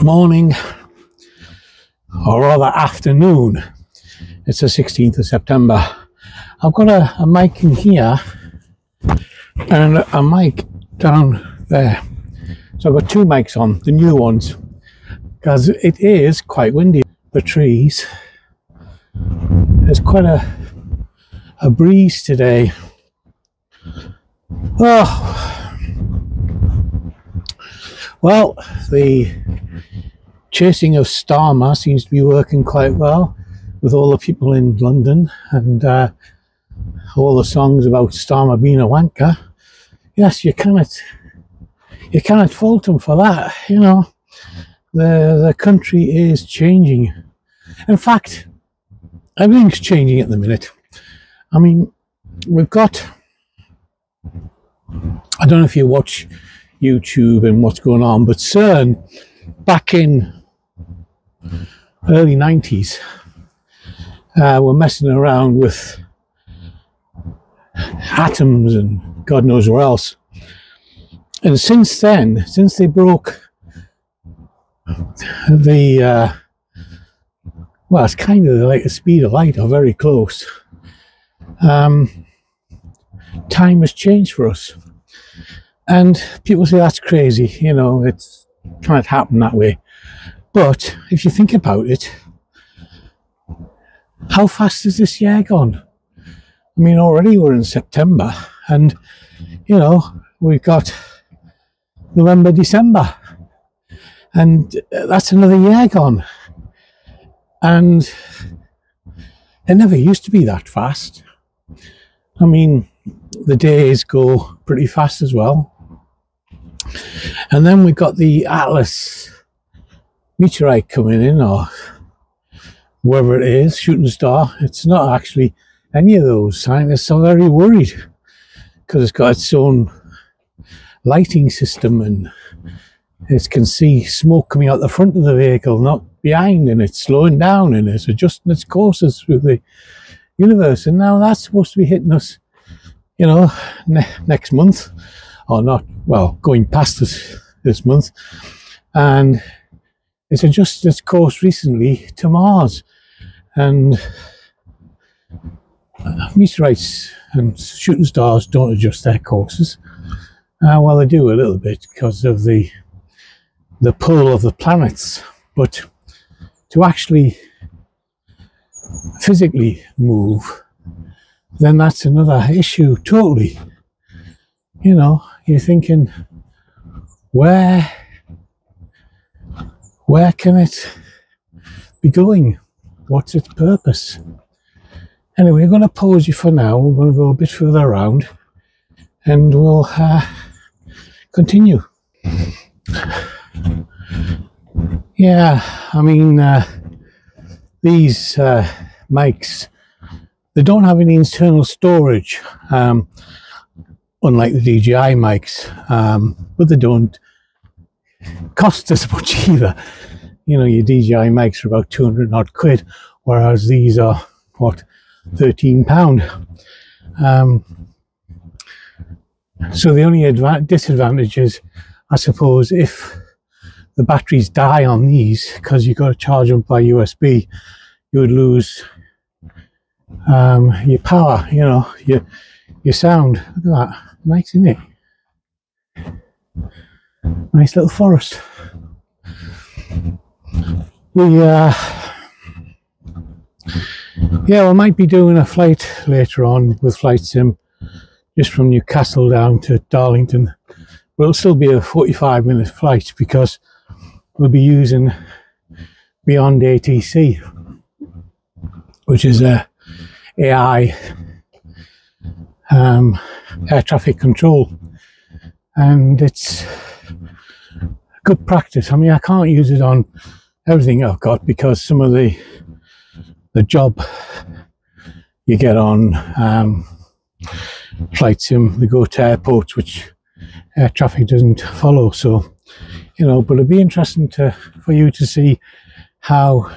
Morning, or rather afternoon. It's the 16th of September. I've got a mic in here and a mic down there. So I've got two mics on, the new ones, because it is quite windy. The trees. There's quite a breeze today. Oh, well, the chasing of Starmer seems to be working quite well with all the people in London and all the songs about Starmer being a wanker. Yes, you cannot fault him for that. You know, the country is changing. In fact, everything's changing at the minute. I mean, we've got, I don't know if you watch YouTube and what's going on, but CERN back in early 90s were messing around with atoms and God knows where else. And since then, since they broke the well, it's kind of like the speed of light, or very close, time has changed for us. And people say that's crazy, you know, it can't happen that way. But if you think about it, how fast has this year gone? I mean, already we're in September, and you know, we've got November, December, and that's another year gone. And it never used to be that fast. I mean, the days go pretty fast as well. And then we've got the Atlas meteorite coming in, or wherever it is, shooting star. It's not actually any of those. Scientists are very worried because it's got its own lighting system, and it can see smoke coming out the front of the vehicle, not behind, and it's slowing down and it's adjusting its courses through the universe. And now that's supposed to be hitting us, you know, next month, or not, well, going past this month. And it's adjusted its course recently to Mars. And meteorites and shooting stars don't adjust their courses. Well, they do a little bit because of the pull of the planets. But to actually physically move, then that's another issue totally. You know, you're thinking, where can it be going? What's its purpose? Anyway, I'm going to pause you for now. We're going to go a bit further around and we'll continue. Yeah, I mean, these mics, they don't have any internal storage, unlike the DJI mics, but they don't cost as much either. You know, your DJI mics are about 200 odd quid, whereas these are, what, £13. So the only disadvantage is, I suppose, if the batteries die on these, because you've got to charge them by USB, you would lose your power, you know, your sound. Look at that, nice, isn't it? Nice little forest. Yeah, we might be doing a flight later on with Flight Sim, just from Newcastle down to Darlington. But it'll still be a 45-minute flight because we'll be using Beyond ATC, which is a AI air traffic control, and it's good practice. I mean, I can't use it on everything I've got because some of the job you get on Flight Sim, they go to airports which air traffic doesn't follow. So, you know, but it'd be interesting for you to see how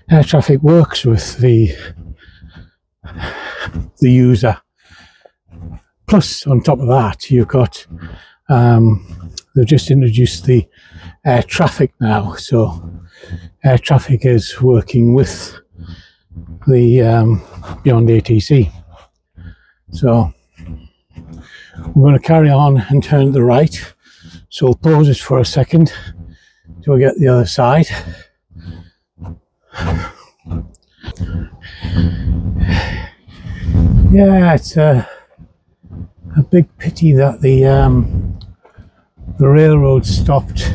air traffic works with the user. Plus, on top of that, you've got they've just introduced the air traffic now, so air traffic is working with the beyond ATC. So we're going to carry on and turn to the right, so we'll pause it for a second till we get the other side. Yeah, it's a big pity that the railroad stopped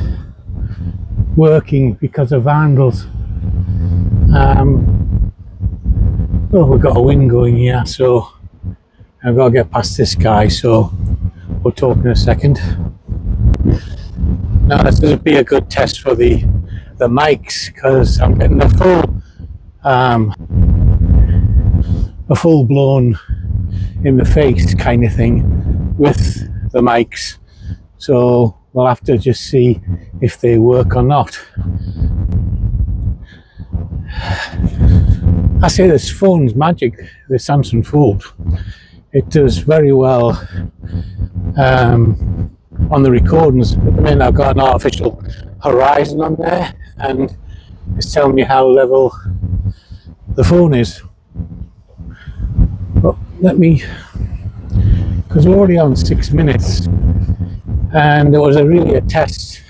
working because of vandals. Well, we've got a wind going here, so I've got to get past this guy, so we'll talk in a second. Now this will be a good test for the mics, because I'm getting a full-blown in the face kind of thing with the mics, so we'll have to just see if they work or not. I say this phone's magic, the Samsung Fold. It does very well on the recordings. At the minute I've got an artificial horizon on there, and it's telling me how level the phone is. But let me, because we're already on 6 minutes, and there was really a test,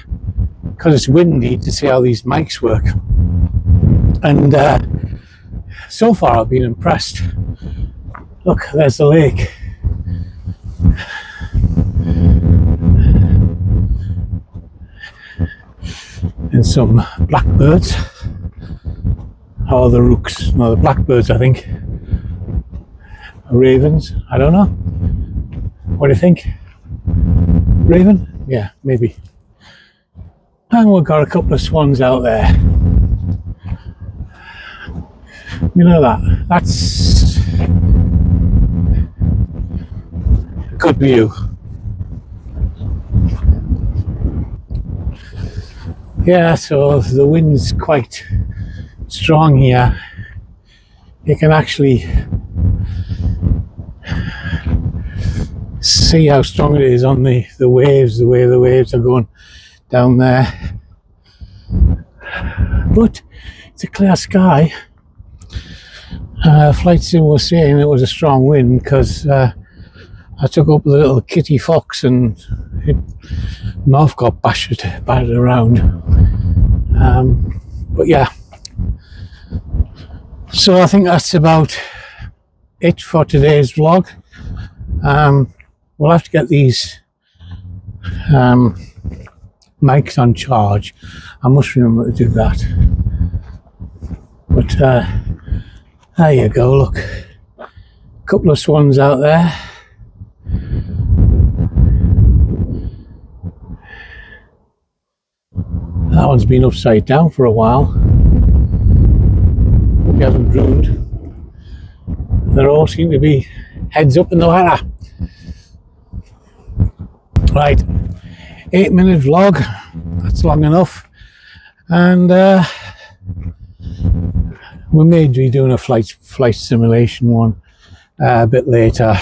because it's windy, to see how these mics work. And so far I've been impressed. Look, there's the lake. And some blackbirds. Or the rooks. No, the blackbirds, I think. Ravens, I don't know. What do you think? Raven? Yeah, maybe. And we've got a couple of swans out there. You know that's a good view. Yeah, so the wind's quite strong here. You can actually see how strong it is on the waves, the way the waves are going down there. But it's a clear sky. Flight sim was saying it was a strong wind, because I took up the little kitty fox and North got battered around. But yeah, so I think that's about it for today's vlog. We'll have to get these mics on charge. I must remember to do that. But there you go, look. A couple of swans out there. That one's been upside down for a while. He hasn't drooned. They all seem to be heads up in the water. Right, 8-minute vlog. That's long enough. And we may be doing a flight simulation one a bit later.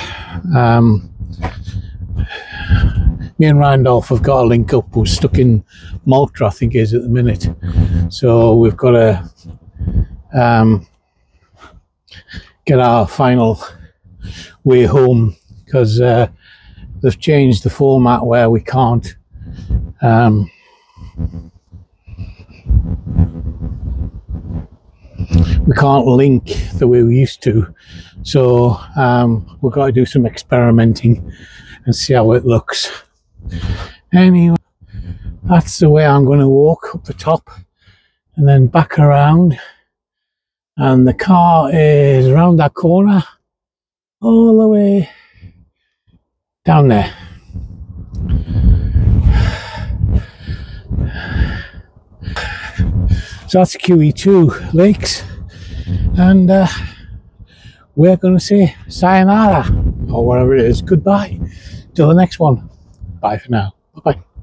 Me and Randolph have got a link up. We're stuck in Malta, I think it is at the minute. So we've got to get our final way home, because they've changed the format where we can't link the way we used to. So we've got to do some experimenting and see how it looks. Anyway, that's the way I'm going to walk up the top and then back around, and the car is around that corner all the way down there. So that's QE2 lakes, and we're going to say sayonara, or whatever it is, goodbye till the next one. Bye for now. Bye bye.